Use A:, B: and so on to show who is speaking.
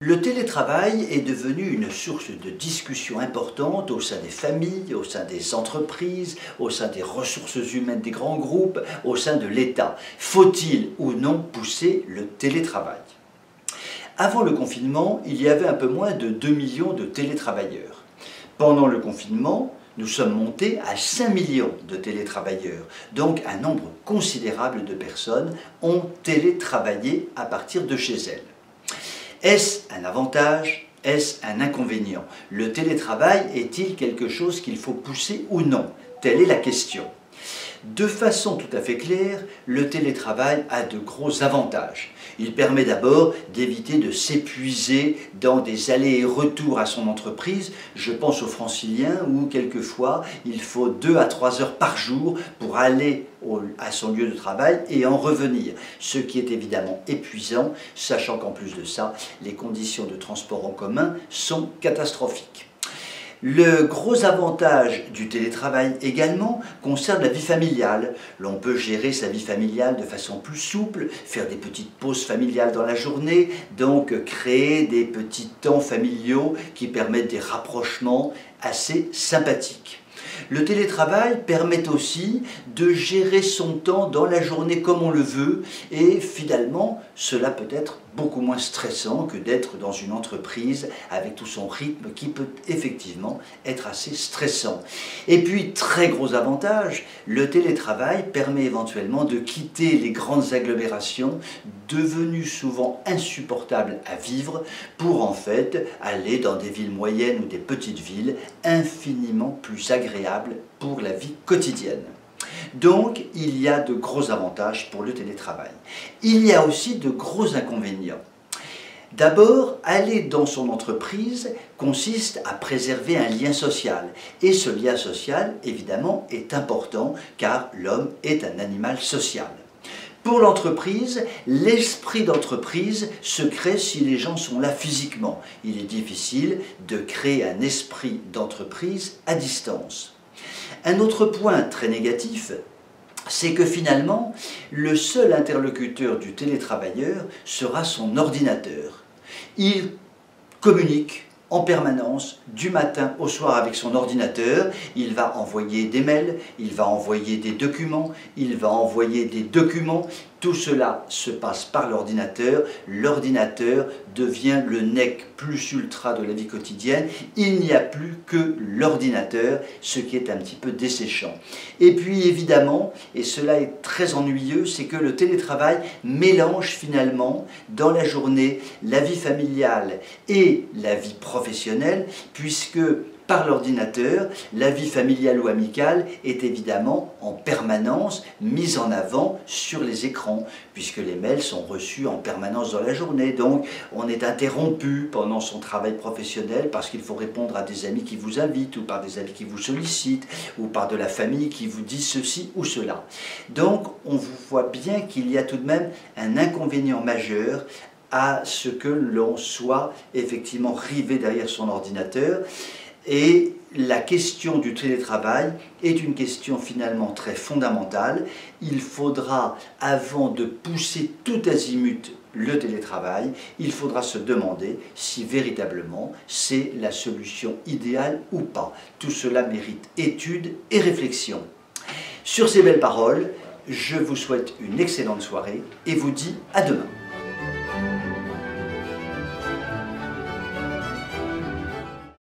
A: Le télétravail est devenu une source de discussion importante au sein des familles, au sein des entreprises, au sein des ressources humaines des grands groupes, au sein de l'État. Faut-il ou non pousser le télétravail? Avant le confinement, il y avait un peu moins de 2 millions de télétravailleurs. Pendant le confinement, nous sommes montés à 5 millions de télétravailleurs. Donc un nombre considérable de personnes ont télétravaillé à partir de chez elles. Est-ce un avantage? Est-ce un inconvénient? Le télétravail est-il quelque chose qu'il faut pousser ou non? Telle est la question. De façon tout à fait claire, le télétravail a de gros avantages. Il permet d'abord d'éviter de s'épuiser dans des allers et retours à son entreprise. Je pense aux franciliens où quelquefois il faut 2 à 3 heures par jour pour aller à son lieu de travail et en revenir. Ce qui est évidemment épuisant, sachant qu'en plus de ça, les conditions de transport en commun sont catastrophiques. Le gros avantage du télétravail également concerne la vie familiale. L'on peut gérer sa vie familiale de façon plus souple, faire des petites pauses familiales dans la journée, donc créer des petits temps familiaux qui permettent des rapprochements assez sympathiques. Le télétravail permet aussi de gérer son temps dans la journée comme on le veut et finalement cela peut être beaucoup moins stressant que d'être dans une entreprise avec tout son rythme qui peut effectivement être assez stressant. Et puis très gros avantage, le télétravail permet éventuellement de quitter les grandes agglomérations devenues souvent insupportables à vivre pour en fait aller dans des villes moyennes ou des petites villes infiniment plus agréables pour la vie quotidienne. Donc, il y a de gros avantages pour le télétravail. Il y a aussi de gros inconvénients. D'abord, aller dans son entreprise consiste à préserver un lien social. Et ce lien social, évidemment, est important car l'homme est un animal social. Pour l'entreprise, l'esprit d'entreprise se crée si les gens sont là physiquement. Il est difficile de créer un esprit d'entreprise à distance. Un autre point très négatif, c'est que finalement, le seul interlocuteur du télétravailleur sera son ordinateur. Il communique en permanence, du matin au soir avec son ordinateur, il va envoyer des mails, il va envoyer des documents, tout cela se passe par l'ordinateur devient le nec plus ultra de la vie quotidienne, il n'y a plus que l'ordinateur, ce qui est un petit peu desséchant. Et puis évidemment, et cela est très ennuyeux, c'est que le télétravail mélange finalement dans la journée la vie familiale et la vie professionnelle, puisque par l'ordinateur, la vie familiale ou amicale est évidemment en permanence mise en avant sur les écrans, puisque les mails sont reçus en permanence dans la journée. Donc on est interrompu pendant son travail professionnel parce qu'il faut répondre à des amis qui vous invitent, ou par des amis qui vous sollicitent, ou par de la famille qui vous dit ceci ou cela. Donc on voit bien qu'il y a tout de même un inconvénient majeur à ce que l'on soit effectivement rivé derrière son ordinateur. Et la question du télétravail est une question finalement très fondamentale. Il faudra, avant de pousser tout azimut le télétravail, il faudra se demander si véritablement c'est la solution idéale ou pas. Tout cela mérite étude et réflexion. Sur ces belles paroles, je vous souhaite une excellente soirée et vous dis à demain.